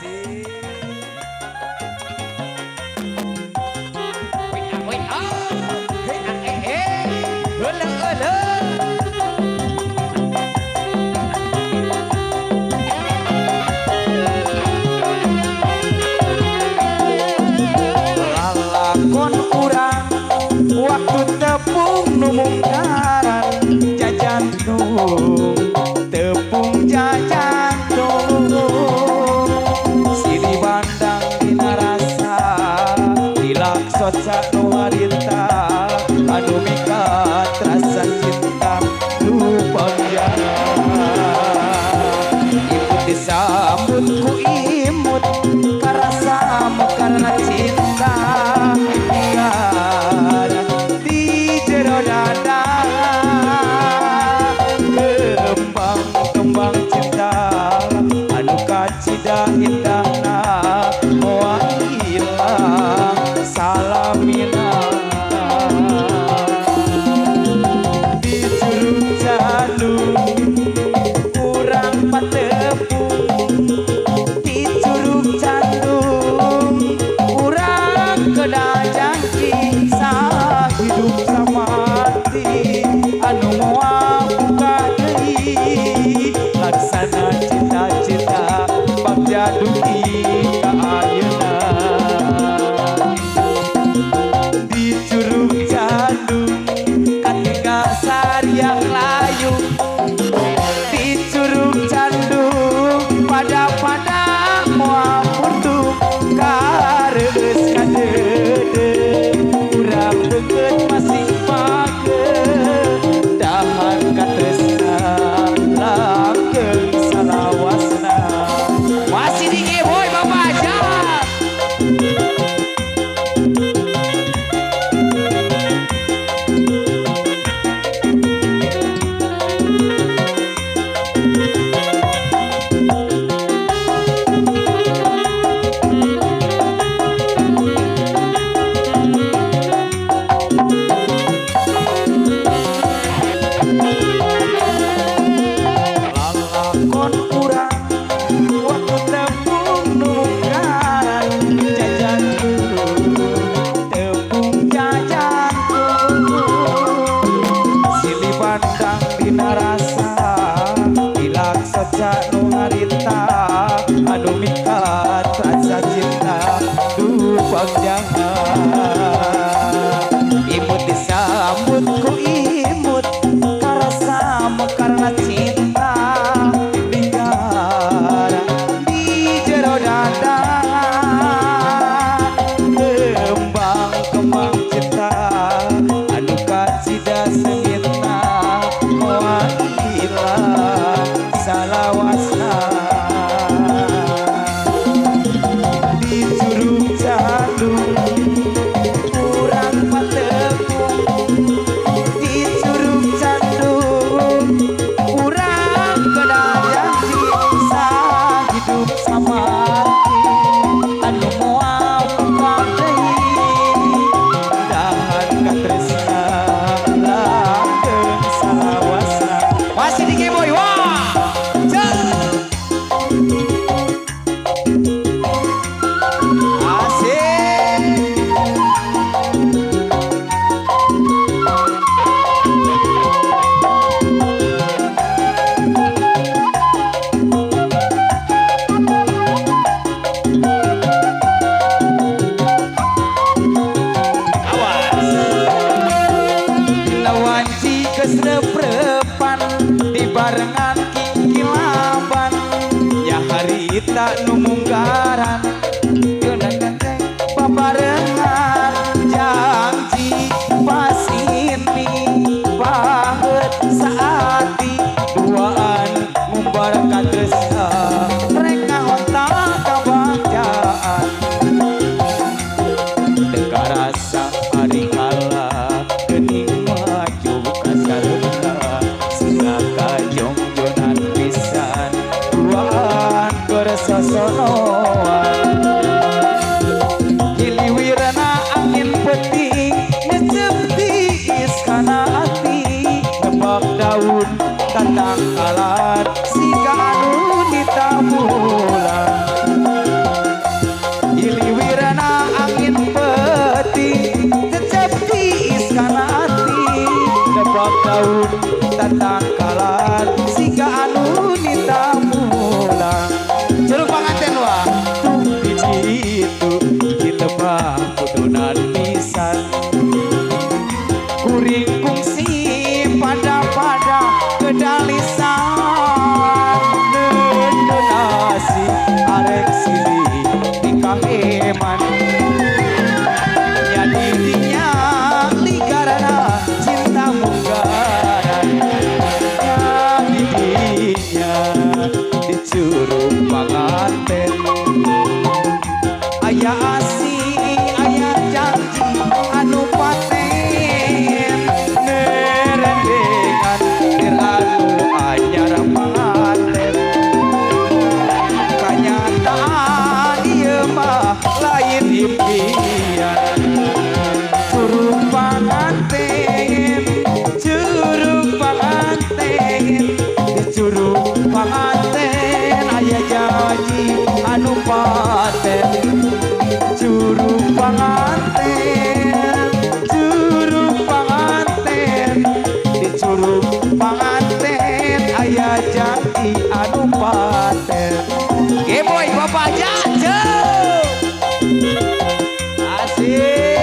Asik. Wih, ah. Hei, Hele, hele. Lalakon urang waktu tepung numungkaran jajan nung tepung jajan nung siri bandang dina rasa dilaksot sanu harita anu mikat rasa cinta lupang imut disambut ku imut karasamu karena cinta di jero dada kembang cinta anu kacida indahna moal hilang salamina di curug jalur kurang patepung di curug jalur kurang kedajang kisah hidup samati anu moal buka deui laksana cita-cita bagja dugi ka ayeuna di curug jalur katiga sariak layu di curug candu pada moal punduk kareus kadede urang deukeut masih pake dahan katresna langgeng salawasna masih di boy bapak aja. Lalakon urang waktu tepung numungkaran jajan tepung jajan silih bandang dina rasa dilaksot sanu harita anu mikat rasa cinta dupang imut disambut ku imut karasamu karena cinta lingkar di jero dada kembang cinta anu kacida sengitna moal hilang salawasna di curug jalur kurang patepung di curug candu kurang kedayang cinta hidup samati anu moal buka deui dahan katresna langgeng salawasna masih di boy wah asik. Lawanci kesreprepan di barengan kikilaban ya harita numungkaran geunang gandeng babarengan janji pasini pahet saati duaan ngumbar katresna rek ngahonta kabagjaan teka rasa hari kala geuning maju kasarena singga kajongjonan pisan duaan bersosonoan hiliwirna angin peting ngecep tiis kana ati nebak daun datang alat singga anu ditabulan nebak daun tatangkalan siga anu nitamulang jeruk panganten wah biji itu ditebak kudunan pisan kuring kungsi pada kedalisan donasi arek silih nikah eman nyadidinya ligarana cinta munggaran nyadidinya di curug panganten aya asih aya janji anu paten nerendengan tir anu anyar panganten kanyataan ieu mah lain impian curug panganten di curug panganten aya janji anu paten curug panganten di curug panganten aya janji anu paten Geboy Bapak Jaja asik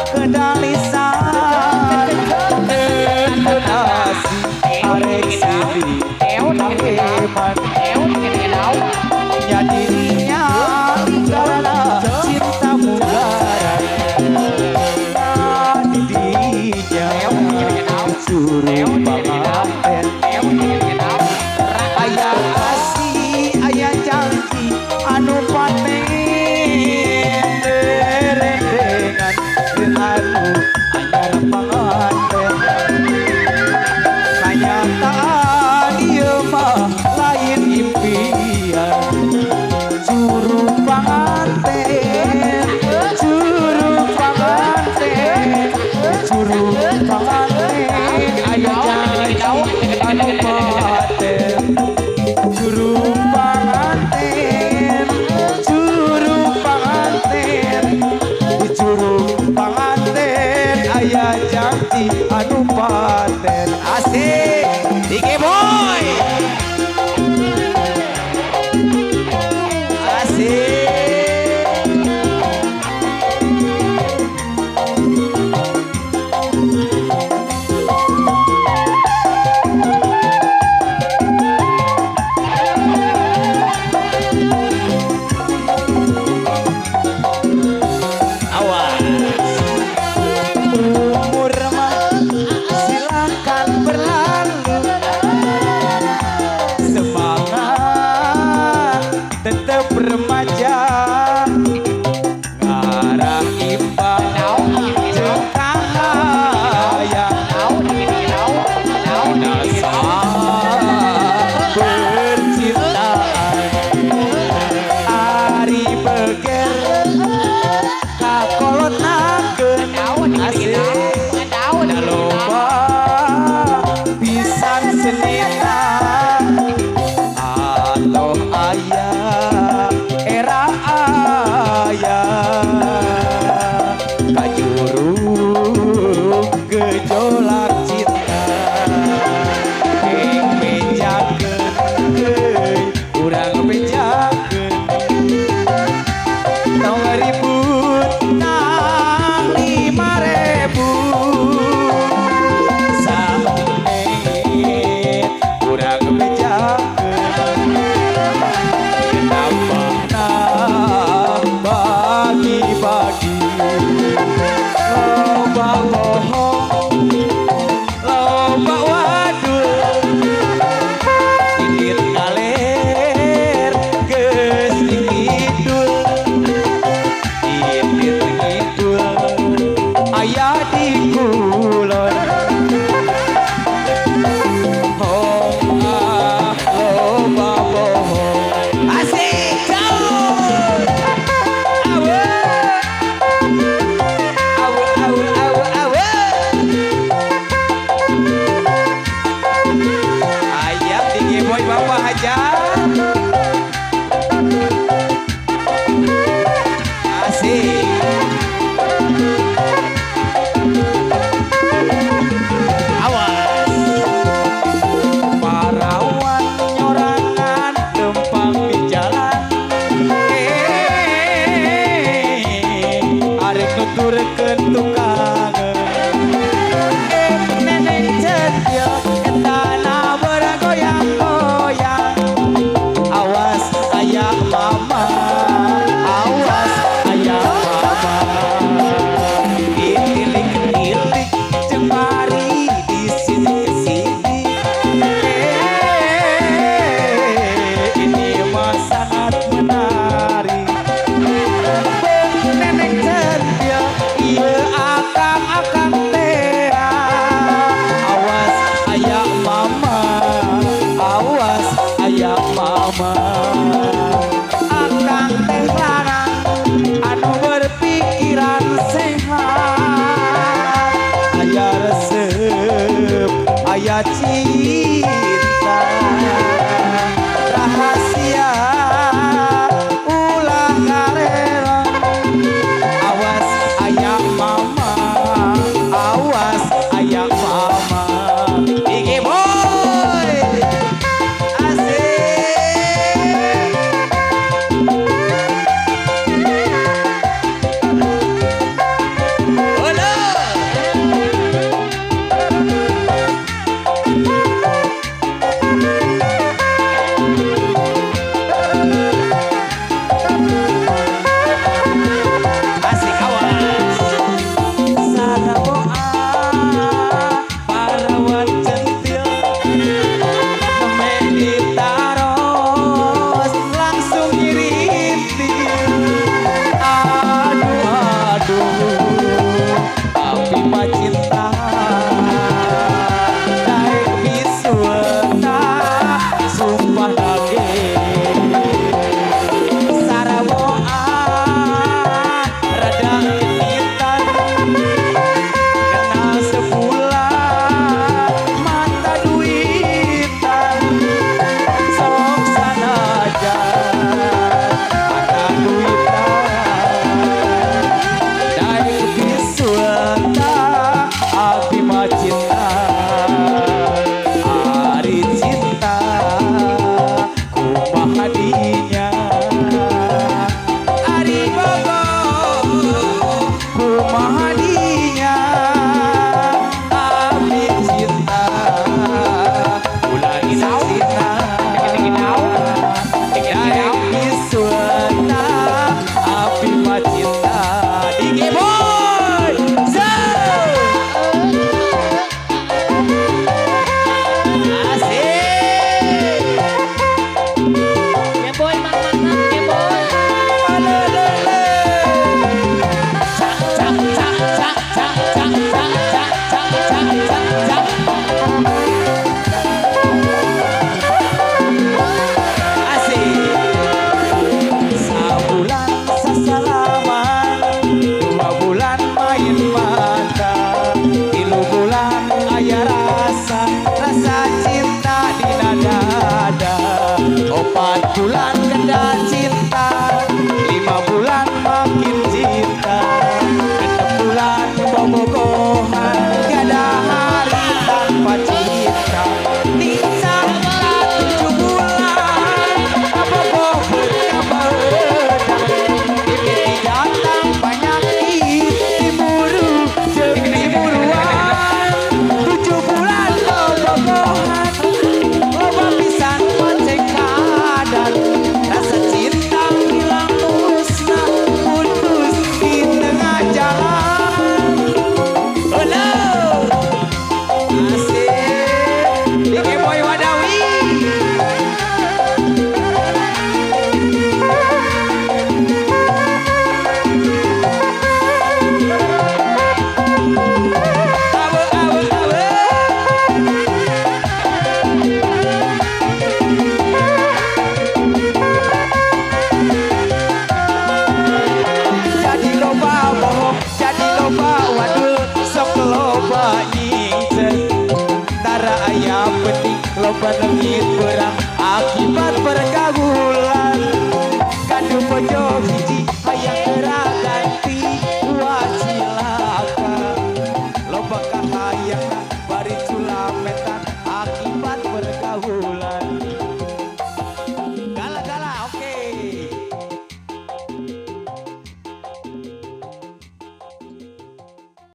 kedalisan donasi arek silih eman nyadirinya karena cinta munggaran nyadidinya curug panganten aya asih aya janji anu paten derendengan anu anyar panganten kanyataan ieu mah lain impian curug panganten aya janji anu paten curug panganten di curug panganten aya janji anu paten asik Dike Boy asik umur mah silakan berlalu kulon. Hong loba bohong. Asik jauh. Awe. Awe awe awe awe. Ayam tinggi boy bapak aja. Asik. Nuturkeun tukang neneng cetil etana bergoyang-goyang. Awas aya mama, awas aya mama. Itilik-tilik cemari di sini kesini. Ini mah sangat menarik. Neneng cetil ieu akang-akang teh. Awas aya mama, awas aya mama. Akang teh larang anu berpikiran sehat. Aya resep, aya cinta, rahasia ulah karera. Awas aya mama, awas aya mama.